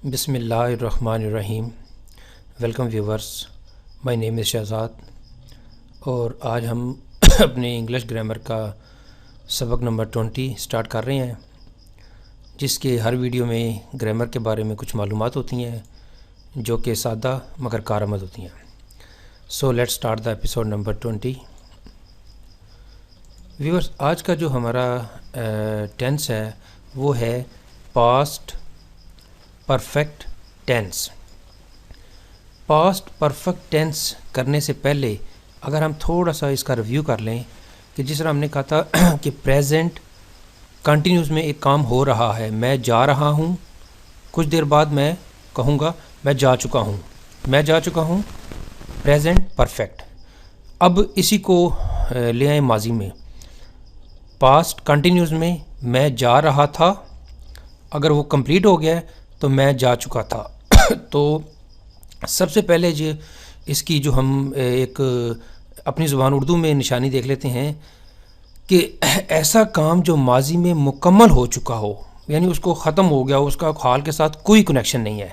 बिस्मिल्लाहिर्रहमानिर्रहीम। Welcome viewers, my name is Shahzad और आज हम अपने इंग्लिश ग्रामर का सबक नंबर 20 स्टार्ट कर रहे हैं, जिसके हर वीडियो में ग्रामर के बारे में कुछ मालूमात होती हैं जो कि सादा मगर कारआमद होती हैं। So let's start the episode number 20। Viewers, आज का जो हमारा टेंस है वो है past perfect tense. Past perfect tense करने से पहले अगर हम थोड़ा सा इसका रिव्यू कर लें कि जिस तरह हमने कहा था कि प्रेजेंट कंटिन्यूस में एक काम हो रहा है, मैं जा रहा हूँ, कुछ देर बाद मैं कहूँगा मैं जा चुका हूँ, मैं जा चुका हूँ, प्रेजेंट परफेक्ट। अब इसी को ले आए माजी में। पास्ट कंटिन्यूस में मैं जा रहा था, अगर वो कंप्लीट हो गया है तो मैं जा चुका था। तो सबसे पहले जो इसकी जो हम एक अपनी ज़ुबान उर्दू में निशानी देख लेते हैं कि ऐसा काम जो माजी में मुकम्मल हो चुका हो, यानी उसको ख़त्म हो गया हो, उसका हाल के साथ कोई कनेक्शन नहीं है,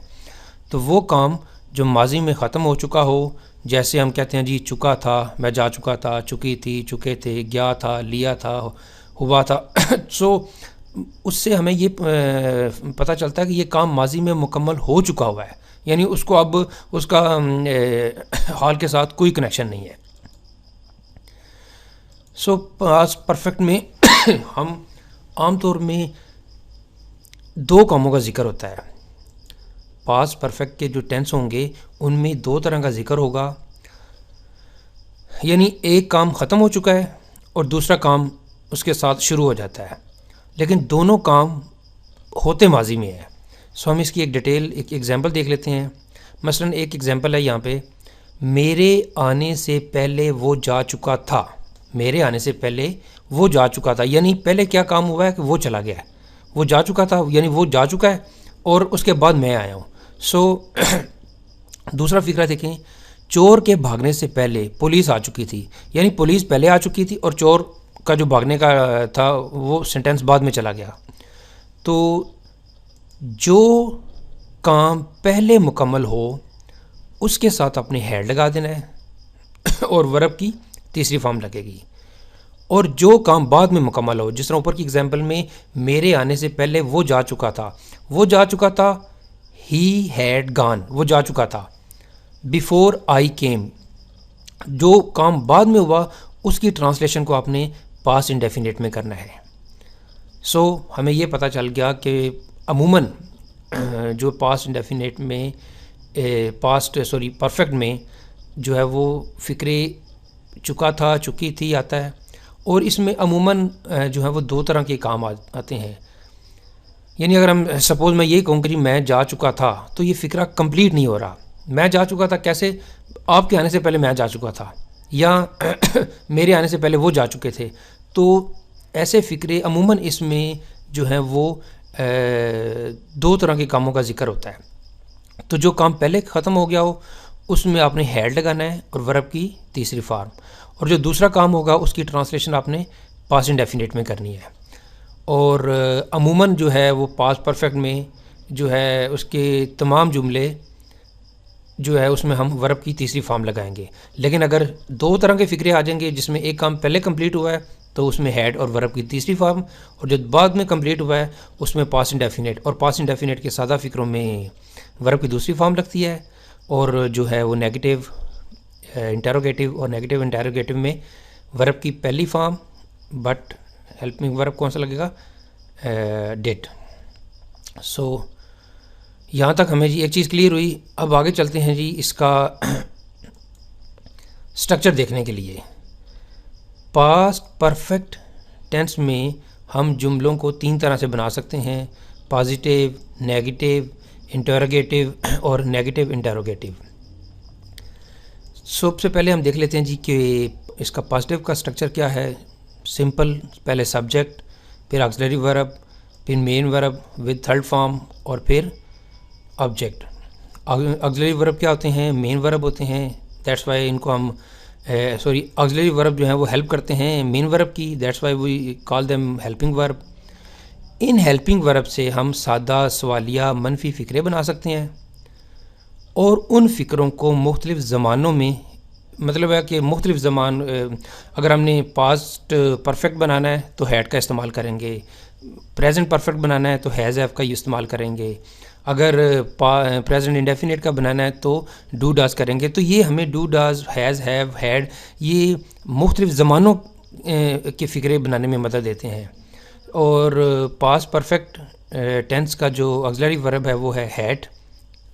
तो वो काम जो माजी में ख़त्म हो चुका हो, जैसे हम कहते हैं जी चुका था, मैं जा चुका था, चुकी थी, चुके थे, गया था, लिया था, हुआ था। सो उससे हमें ये पता चलता है कि ये काम माजी में मुकम्मल हो चुका हुआ है, यानी उसको अब उसका हाल के साथ कोई कनेक्शन नहीं है। सो पास्ट परफेक्ट में हम आमतौर में दो कामों का जिक्र होता है। पास्ट परफेक्ट के जो टेंस होंगे उनमें दो तरह का जिक्र होगा, यानी एक काम ख़त्म हो चुका है और दूसरा काम उसके साथ शुरू हो जाता है, लेकिन दोनों काम होते माजी में है। सो हम इसकी एक डिटेल एक एग्जांपल देख लेते हैं। मसलन एक एग्जांपल है यहाँ पे, मेरे आने से पहले वो जा चुका था, मेरे आने से पहले वो जा चुका था, यानी पहले क्या काम हुआ है कि वो चला गया है, वो जा चुका था यानी वो जा चुका है और उसके बाद मैं आया हूँ। सो दूसरा फिक्रा देखें, चोर के भागने से पहले पुलिस आ चुकी थी, यानी पुलिस पहले आ चुकी थी और चोर का जो भागने का था वो सेंटेंस बाद में चला गया। तो जो काम पहले मुकम्मल हो उसके साथ अपने हैड लगा देना है और वर्ब की तीसरी फॉर्म लगेगी। और जो काम बाद में मुकम्मल हो, जिस तरह ऊपर की एग्जांपल में मेरे आने से पहले वो जा चुका था, वो जा चुका था, ही हैड गॉन, वो जा चुका था। बिफोर आई केम, जो काम बाद में हुआ उसकी ट्रांसलेशन को आपने पास्ट इंडेफिनिट में करना है। सो हमें ये पता चल गया कि अमूमन जो पास्ट इंडेफिनिट में परफेक्ट में जो है वो फ़िक्रे चुका था, चुकी थी आता है, और इसमें अमूमन जो है वो दो तरह के काम आते हैं। यानी अगर हम सपोज़ मैं ये कहूँ कि मैं जा चुका था, तो ये फ़िक्रा कंप्लीट नहीं हो रहा। मैं जा चुका था कैसे? आपके आने से पहले मैं जा चुका था, या मेरे आने से पहले वो जा चुके थे। तो ऐसे फ़िक्रे अमूमन इसमें जो है वो दो तरह के कामों का जिक्र होता है। तो जो काम पहले ख़त्म हो गया हो उसमें आपने हैड लगाना है और वर्ब की तीसरी फॉर्म, और जो दूसरा काम होगा उसकी ट्रांसलेशन आपने पास्ट इंडेफिनिट में करनी है। और अमूमन जो है वो पास्ट परफेक्ट में जो है उसके तमाम जुमले जो है उसमें हम वर्ब की तीसरी फॉर्म लगाएंगे। लेकिन अगर दो तरह के फ़िक्रे आ जाएंगे जिसमें एक काम पहले कंप्लीट हुआ है तो उसमें हैड और वर्ब की तीसरी फॉर्म, और जो बाद में कंप्लीट हुआ है उसमें पास्ट इंडेफिनिट, और पास्ट इंडेफिनिट के सादा फ़िक्रों में वर्ब की दूसरी फॉर्म लगती है। और जो है वो नेगेटिव इंटेरोगेटिव और नेगेटिव इंटेरोगेटिव में वर्ब की पहली फॉर्म, बट हेल्पिंग वर्ब कौन सा लगेगा? डिड। सो यहाँ तक हमें जी एक चीज़ क्लियर हुई। अब आगे चलते हैं जी इसका स्ट्रक्चर देखने के लिए। पास्ट परफेक्ट टेंस में हम जुमलों को तीन तरह से बना सकते हैं, पॉजिटिव, नेगेटिव, इंटरोगेटिव और नेगेटिव इंटरोगेटिव। सबसे पहले हम देख लेते हैं जी कि इसका पॉजिटिव का स्ट्रक्चर क्या है। सिंपल, पहले सब्जेक्ट, फिर ऑक्सिलरी वर्ब, फिर main verb with third form, और फिर ऑब्जेक्ट। ऑक्सिलरी वर्ब क्या होते हैं? मेन वर्ब होते हैं, दैट्स वाई इनको हम ऑक्सिलरी वर्ब जो है वो हेल्प करते हैं मेन वर्ब की, that's why we call them helping verb. इन हेल्पिंग वर्ब से हम सादा सवालिया मनफी फ़िक्रे बना सकते हैं और उन फ़िक्रों को मुख्तलिफ़ ज़मानों में, मतलब है कि मुख्तलिफ़ ज़मान, अगर हमने पास्ट परफेक्ट बनाना है तो हैड का इस्तेमाल करेंगे, प्रेजेंट परफेक्ट बनाना है तो हैज़ हैव का इस्तेमाल करेंगे, अगर प्रेजेंट इंडेफिनिट का बनाना है तो डू डाज करेंगे। तो ये हमें do does, has, have, had, ये मुख्तलिफ़ ज़मानों के फ़िक्रे बनाने में मदद देते हैं। और पास्ट परफेक्ट टेंस का जो ऑक्सिलरी वर्ब है वो है had.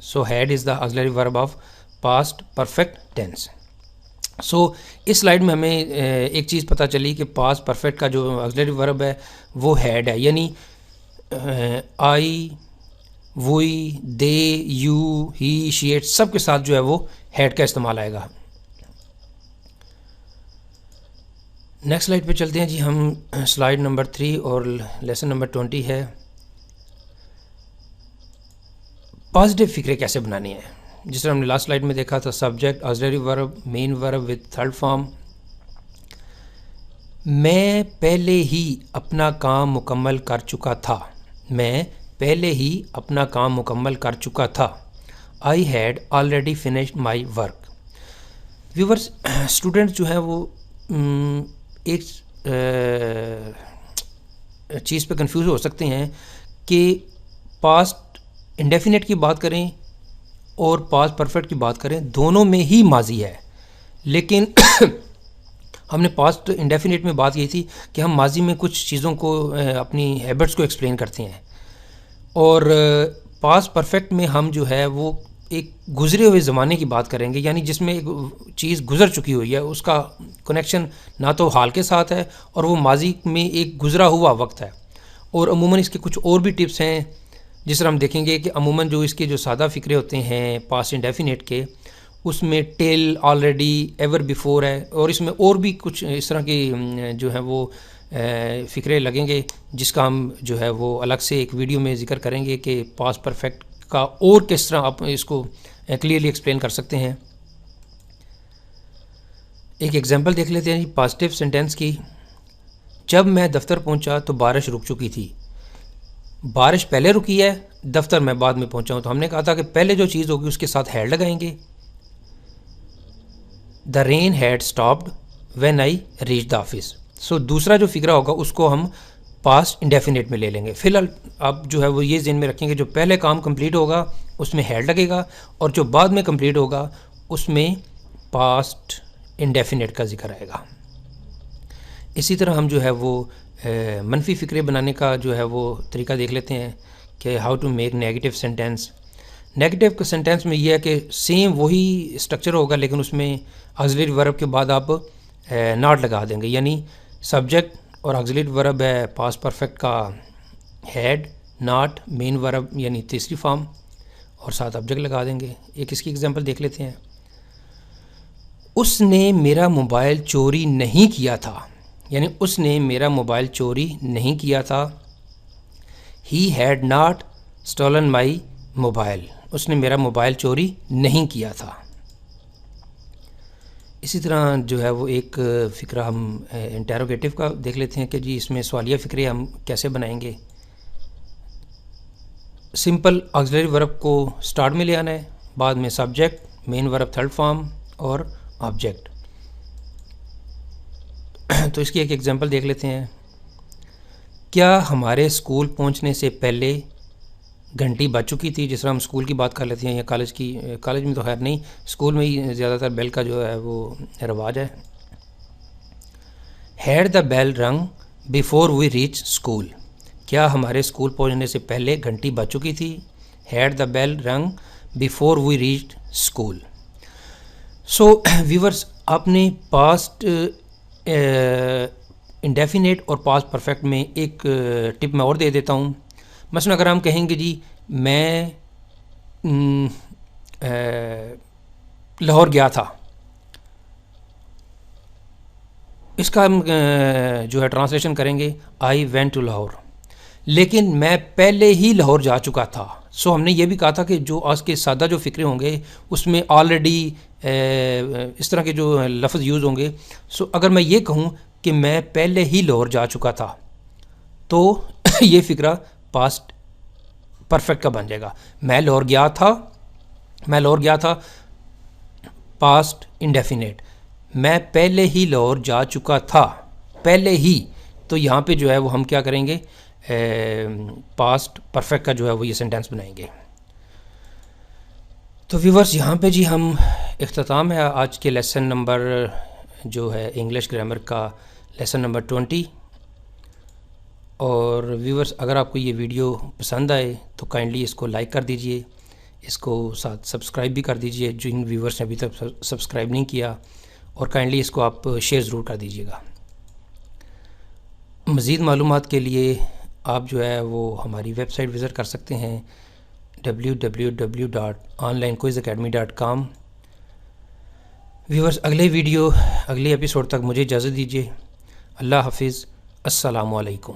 So had is the auxiliary verb of past perfect tense. So इस स्लाइड में हमें एक चीज़ पता चली कि पास्ट परफेक्ट का जो ऑक्सिलरी वर्ब है वो हैड है, यानी I, we, they, you, he, she, it सब के साथ जो है वो हैड का इस्तेमाल आएगा। नेक्स्ट स्लाइड पे चलते हैं जी हम। स्लाइड नंबर 3 और लेसन नंबर 20 है पॉजिटिव फ़िक्रे कैसे बनानी है। जिस तरह हमने लास्ट स्लाइड में देखा था, subject, auxiliary verb, main verb with third form. मैं पहले ही अपना काम मुकम्मल कर चुका था। मैं पहले ही अपना काम मुकम्मल कर चुका था। I had already finished my work. Viewers, students जो है वो एक चीज़ पे कंफ्यूज हो सकते हैं कि पास्ट इंडेफिनिट की बात करें और पास्ट परफेक्ट की बात करें, दोनों में ही माजी है। लेकिन हमने पास्ट इंडेफिनिट में बात की थी कि हम माजी में कुछ चीज़ों को, अपनी हैबिट्स को एक्सप्लेन करते हैं, और पास्ट परफेक्ट में हम जो है वो एक गुज़रे हुए ज़माने की बात करेंगे, यानी जिसमें एक चीज़ गुज़र चुकी हुई है, उसका कनेक्शन ना तो हाल के साथ है और वो माजी में एक गुज़रा हुआ वक्त है। और अमूमन इसके कुछ और भी टिप्स हैं, जिस तरह हम देखेंगे कि अमूमन जो इसके जो सादा फ़िक्रे होते हैं पास्ट इंडेफिनिट के, उसमें टिल, ऑलरेडी, एवर बिफोर है, और इसमें और भी कुछ इस तरह की जो है वो फ़िक्रे लगेंगे, जिसका हम जो है वो अलग से एक वीडियो में ज़िक्र करेंगे कि पास्ट परफेक्ट का और किस तरह आप इसको क्लियरली एक्सप्लेन कर सकते हैं। एक एग्जांपल देख लेते हैं जी पॉजिटिव सेंटेंस की। जब मैं दफ्तर पहुंचा तो बारिश रुक चुकी थी। बारिश पहले रुकी है, दफ्तर मैं बाद में पहुंचा हूं, तो हमने कहा था कि पहले जो चीज़ होगी उसके साथ हैड लगाएंगे। The rain had stopped when I reach the office. So दूसरा जो फिक्रा होगा उसको हम पास्ट इंडेफिनिट में ले लेंगे। फिलहाल आप जो है वो ये ज़हन में रखेंगे, जो पहले काम कंप्लीट होगा उसमें हैड लगेगा और जो बाद में कंप्लीट होगा उसमें पास्ट इंडेफिनिट का जिक्र आएगा। इसी तरह हम जो है वो मनफी फ़िक्रे बनाने का जो है वो तरीका देख लेते हैं कि how to make negative sentence. Negative sentence में ये है कि सेम वही स्ट्रक्चर होगा, लेकिन उसमें ऑक्सिलरी वर्ब के बाद आप नॉट लगा देंगे, यानी सब्जेक्ट और ऑक्सिलरी वर्ब है पास्ट परफेक्ट का हैड, नॉट, मेन वर्ब यानी तीसरी फॉर्म, और साथ ऑब्जेक्ट लगा देंगे। एक इसकी एग्जांपल देख लेते हैं। उसने मेरा मोबाइल चोरी नहीं किया था, यानी उसने मेरा मोबाइल चोरी नहीं किया था। He had not stolen my mobile. उसने मेरा मोबाइल चोरी नहीं किया था। इसी तरह जो है वो एक फ़िक्रा हम इंटेरोगेटिव का देख लेते हैं कि जी इसमें सवालिया फ़िक्रे हम कैसे बनाएंगे। सिंपल ऑक्सिलरी वर्ब को स्टार्ट में ले आना है, बाद में subject, main verb third form और ऑब्जेक्ट। तो इसकी एक एग्जांपल देख लेते हैं। क्या हमारे स्कूल पहुंचने से पहले घंटी बज चुकी थी? जिस तरह हम स्कूल की बात कर लेते हैं या कॉलेज में तो खैर नहीं, स्कूल में ही ज़्यादातर बेल का जो है वो रिवाज है। Had the bell rung before we reach school. क्या हमारे स्कूल पहुंचने से पहले घंटी बज चुकी थी? Had the bell rung before we reach school. So viewers, आपने पास्ट इंडेफिनेट और पास्ट परफेक्ट में एक टिप मैं और दे देता हूँ। मसलन अगर हम कहेंगे जी मैं लाहौर गया था, इसका हम जो है ट्रांसलेशन करेंगे आई वेंट टू लाहौर, लेकिन मैं पहले ही लाहौर जा चुका था। सो हमने ये भी कहा था कि जो आज के सादा जो फ़िक्रे होंगे उसमें ऑलरेडी इस तरह के जो लफ्ज़ यूज़ होंगे। सो अगर मैं ये कहूँ कि मैं पहले ही लाहौर जा चुका था, तो ये फ़िक्रा पास्ट परफेक्ट का बन जाएगा। मैं लाहौर गया था पास्ट इंडेफिनेट, मैं पहले ही लाहौर जा चुका था, पहले ही। तो यहाँ पे जो है वो हम क्या करेंगे, पास्ट परफेक्ट का जो है वो ये सेंटेंस बनाएंगे। तो व्यूवर्स, यहाँ पे जी हम इख्तिताम है आज के लेसन नंबर जो है इंग्लिश ग्रामर का लेसन नंबर 20। और व्यूवर्स, अगर आपको ये वीडियो पसंद आए तो काइंडली इसको लाइक कर दीजिए, इसको साथ सब्सक्राइब भी कर दीजिए जिन व्यूवर्स ने अभी तक सब्सक्राइब नहीं किया, और काइंडली इसको आप शेयर ज़रूर कर दीजिएगा। मज़ीद मालूमात के लिए आप जो है वो हमारी वेबसाइट विज़िट कर सकते हैं www.onlinequizacademy.com। व्यूवर्स, अगले एपिसोड तक मुझे इजाज़त दीजिए। अल्लाह हाफिज़, अस्सलामु अलैकुम।